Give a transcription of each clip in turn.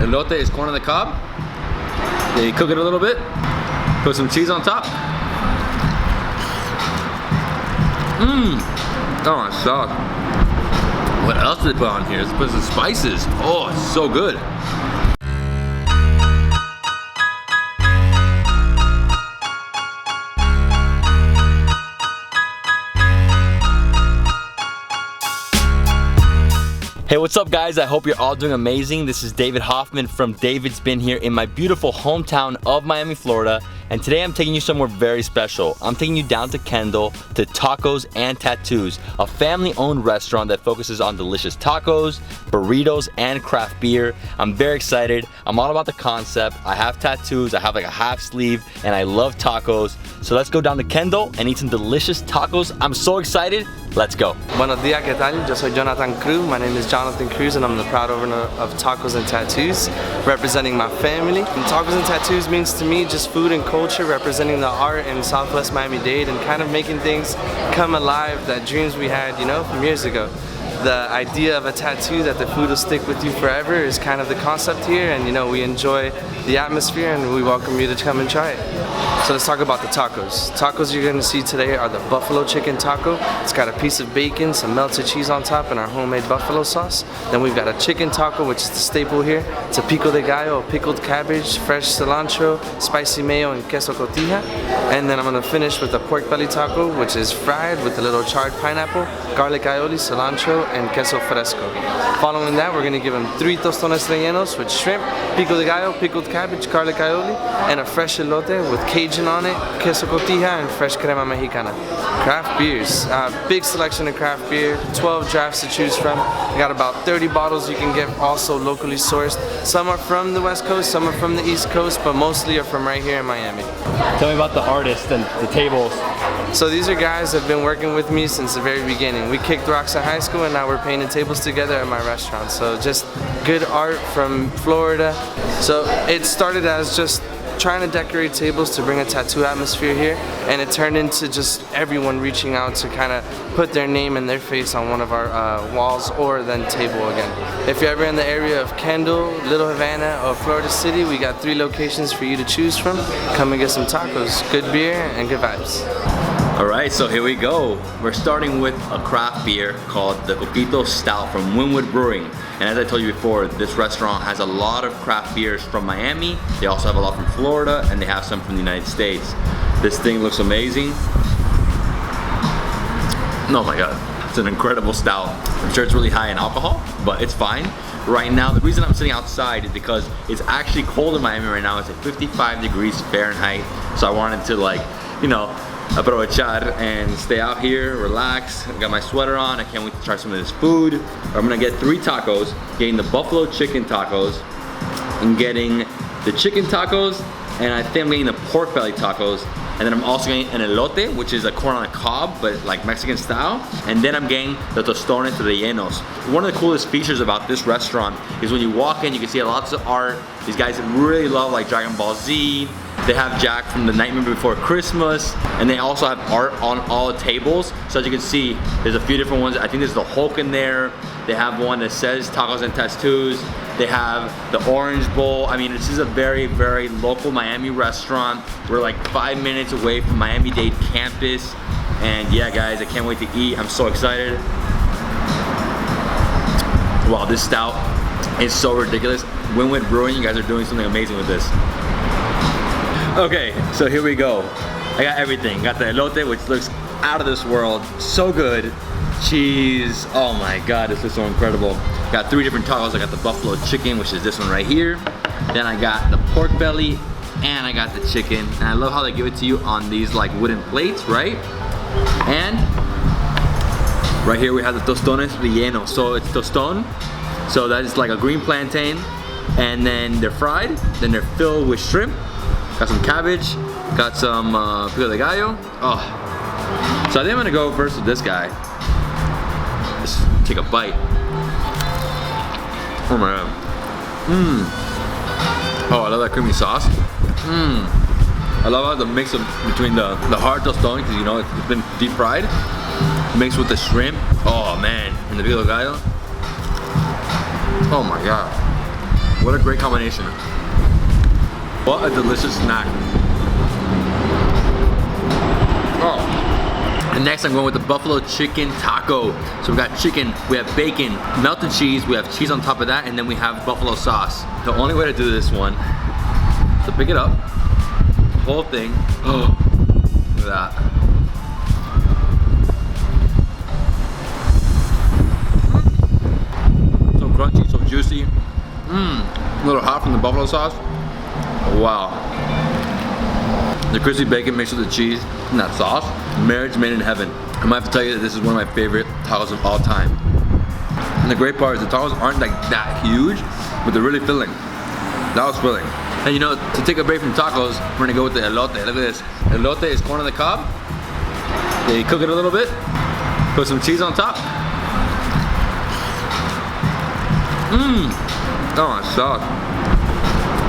Elote is corn on the cob. They cook it a little bit. Put some cheese on top. Oh my sauce. What else did they put on here? Let's put some spices. Oh, it's so good. Hey, what's up guys? I hope you're all doing amazing. This is David Hoffman from Davidsbeenhere in my beautiful hometown of Miami, Florida. And today I'm taking you somewhere very special. I'm taking you down to Kendall to Tacos and Tattoos, a family-owned restaurant that focuses on delicious tacos, burritos, and craft beer. I'm very excited. I'm all about the concept. I have tattoos, I have like a half sleeve, and I love tacos. So let's go down to Kendall and eat some delicious tacos. I'm so excited. Let's go. Buenos días, ¿qué tal? Yo soy Jonathan Cruz. My name is Jonathan Cruz and I'm the proud owner of Tacos and Tattoos, representing my family. And Tacos and Tattoos means to me just food and culture, representing the art in Southwest Miami-Dade and kind of making things come alive, that dreams we had, you know, from years ago. The idea of a tattoo that the food will stick with you forever is kind of the concept here, and you know, we enjoy the atmosphere and we welcome you to come and try it. So let's talk about the tacos. Tacos you're gonna see today are the buffalo chicken taco. It's got a piece of bacon, some melted cheese on top, and our homemade buffalo sauce. Then we've got a chicken taco, which is the staple here. It's a pico de gallo, pickled cabbage, fresh cilantro, spicy mayo, and queso cotija. And then I'm gonna finish with a pork belly taco, which is fried with a little charred pineapple, garlic aioli, cilantro, and queso fresco. Following that, we're gonna give them 3 tostones rellenos with shrimp, pico de gallo, pickled cabbage, garlic aioli, and a fresh elote with Cajun on it, queso cotija, and fresh crema mexicana. Craft beers, big selection of craft beer, 12 drafts to choose from. We got about 30 bottles you can get, also locally sourced. Some are from the West Coast, some are from the East Coast, but mostly are from right here in Miami. Tell me about the artists and the tables. So these are guys that have been working with me since the very beginning. We kicked rocks in high school and now we're painting tables together at my restaurant. So just good art from Florida. So it started as just trying to decorate tables to bring a tattoo atmosphere here, and it turned into just everyone reaching out to kind of put their name and their face on one of our walls or then table again. If you're ever in the area of Kendall, Little Havana, or Florida City, we got 3 locations for you to choose from. Come and get some tacos, good beer, and good vibes. Alright, so here we go. We're starting with a craft beer called the Coquito Stout from Winwood Brewing. And as I told you before, this restaurant has a lot of craft beers from Miami. They also have a lot from Florida, and they have some from the United States. This thing looks amazing. Oh my god, it's an incredible stout. I'm sure it's really high in alcohol, but it's fine. Right now, the reason I'm sitting outside is because it's actually cold in Miami right now. It's at 55 degrees Fahrenheit. So I wanted to, like, you know, aprovechar and stay out here, relax. I got my sweater on. I can't wait to try some of this food. I'm gonna get 3 tacos, getting the buffalo chicken tacos, and getting the chicken tacos, and I think I'm getting the pork belly tacos, and then I'm also getting an elote, which is a corn on a cob, but like Mexican style, and then I'm getting the tostones rellenos. One of the coolest features about this restaurant is when you walk in, you can see lots of art. These guys really love like Dragon Ball Z. They have Jack from The Nightmare Before Christmas, and they also have art on all the tables. So as you can see, there's a few different ones. I think there's the Hulk in there. They have one that says Tacos and Tattoos. They have the Orange Bowl. I mean, this is a very, very local Miami restaurant. We're like 5 minutes away from Miami-Dade campus. And yeah, guys, I can't wait to eat. I'm so excited. Wow, this stout is so ridiculous. Winwood Brewing, you guys are doing something amazing with this. Okay, so here we go. I got everything. Got the elote, which looks out of this world. So good. Cheese. Oh my god, this is so incredible. Got 3 different tacos. I got the buffalo chicken, which is this one right here. Then I got the pork belly, and I got the chicken. And I love how they give it to you on these like wooden plates, right? And right here we have the tostones rellenos. So it's toston. So that is like a green plantain. And then they're fried. Then they're filled with shrimp. Got some cabbage, got some pico de gallo. Oh. So I think I'm gonna go first with this guy. Just take a bite. Oh my god. Oh, I love that creamy sauce. I love how the mix between the hard tostón, because you know it's been deep fried, mixed with the shrimp. Oh man, and the pico de gallo. Oh my god. What a great combination. What a delicious snack. Oh. And next I'm going with the buffalo chicken taco. So we got chicken, we have bacon, melted cheese, we have cheese on top of that, and then we have buffalo sauce. The only way to do this one is to pick it up, the whole thing. Oh, look at that. So crunchy, so juicy. A little hot from the buffalo sauce. Wow. The crispy bacon mixed with the cheese and that sauce. Marriage made in heaven. I might have to tell you that this is one of my favorite tacos of all time. And the great part is the tacos aren't like that huge, but they're really filling. That was filling. And you know, to take a break from tacos, we're gonna go with the elote. Look at this. Elote is corn on the cob. They cook it a little bit, put some cheese on top. Oh, my sauce.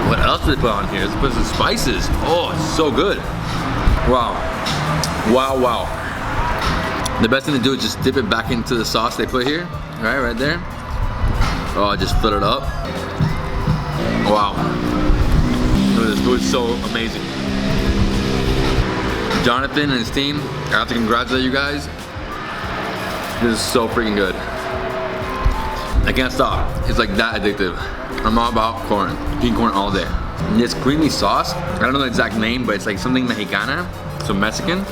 What else did they put on here? They put some spices. Oh, it's so good. Wow. Wow, wow. The best thing to do is just dip it back into the sauce they put here. Right there. Oh, just fill it up. Wow. This food is so amazing. Jonathan and his team, I have to congratulate you guys. This is so freaking good. I can't stop. It's like that addictive. I'm all about corn. Eating corn all day. And this creamy sauce, I don't know the exact name, but it's like something Mexicana, so Mexican.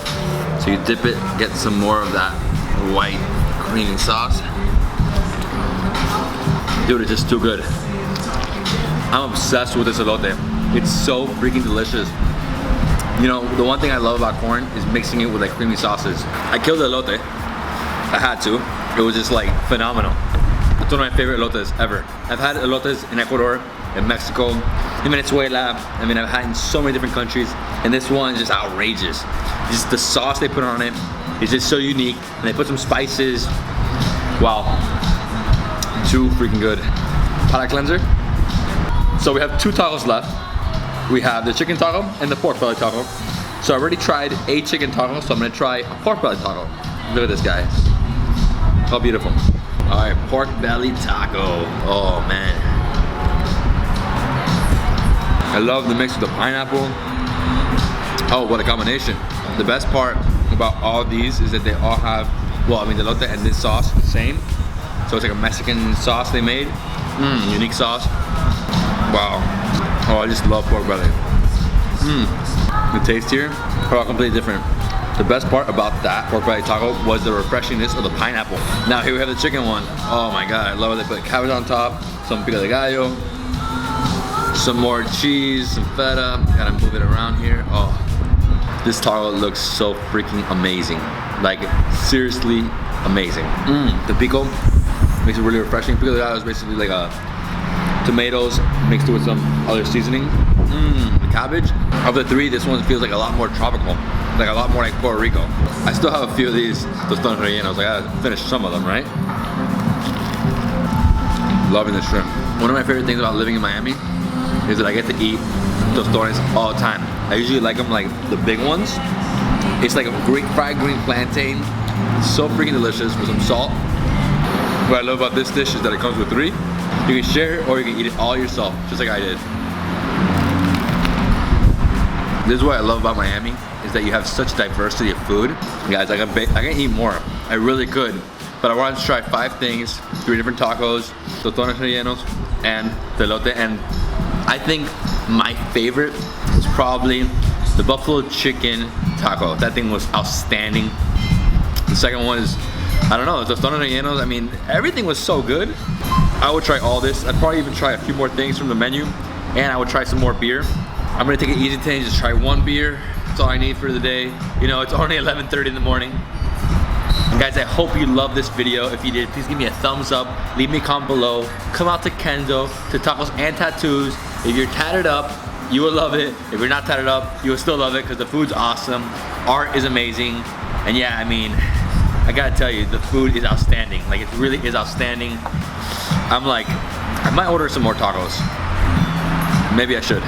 So you dip it, get some more of that white creamy sauce. Dude, it's just too good. I'm obsessed with this elote. It's so freaking delicious. You know, the one thing I love about corn is mixing it with like creamy sauces. I killed the elote. I had to. It was just like phenomenal. It's one of my favorite elotes ever. I've had elotes in Ecuador, in Mexico, in Venezuela. I mean, I've had in so many different countries, and this one is just outrageous. Just the sauce they put on it is just so unique, and they put some spices. Wow, too freaking good. Palate cleanser. So we have 2 tacos left. We have the chicken taco and the pork belly taco. So I already tried a chicken taco, so I'm gonna try a pork belly taco. Look at this, guy. How beautiful. All right, pork belly taco. Oh man. I love the mix with the pineapple. Oh, what a combination. The best part about all these is that they all have, well, I mean, the elote and this sauce the same. So it's like a Mexican sauce they made. Unique sauce. Wow. Oh, I just love pork belly. The taste here are all completely different. The best part about that pork belly taco was the refreshingness of the pineapple. Now here we have the chicken one. Oh my God, I love it. They put cabbage on top, some pico de gallo, some more cheese, some feta. Gotta move it around here. Oh, this taco looks so freaking amazing. Like, seriously amazing. The pico makes it really refreshing. Pico de gallo is basically like a tomatoes mixed with some other seasoning. The cabbage. Of the 3, this one feels like a lot more tropical. Like a lot more like Puerto Rico. I still have a few of these tostones rellenos. I gotta finish some of them, right? Loving the shrimp. One of my favorite things about living in Miami is that I get to eat tostones all the time. I usually like them like the big ones. It's like a fried green plantain. It's so freaking delicious with some salt. What I love about this dish is that it comes with 3. You can share it or you can eat it all yourself, just like I did. This is what I love about Miami, is that you have such diversity of food. Guys, I can eat more. I really could. But I wanted to try 5 things, 3 different tacos, tostones rellenos, and the elote. And I think my favorite was probably the buffalo chicken taco. That thing was outstanding. The second one is, I don't know, the tostones rellenos. I mean, everything was so good. I would try all this. I'd probably even try a few more things from the menu, and I would try some more beer. I'm gonna take it easy today and just try 1 beer. That's all I need for the day. You know, it's only 11:30 in the morning. And guys, I hope you loved this video. If you did, please give me a thumbs up. Leave me a comment below. Come out to Kenzo, to Tacos and Tattoos. If you're tatted up, you will love it. If you're not tatted up, you will still love it because the food's awesome. Art is amazing. And yeah, I mean, I gotta tell you, the food is outstanding. Like, it really is outstanding. I'm like, I might order some more tacos. Maybe I should.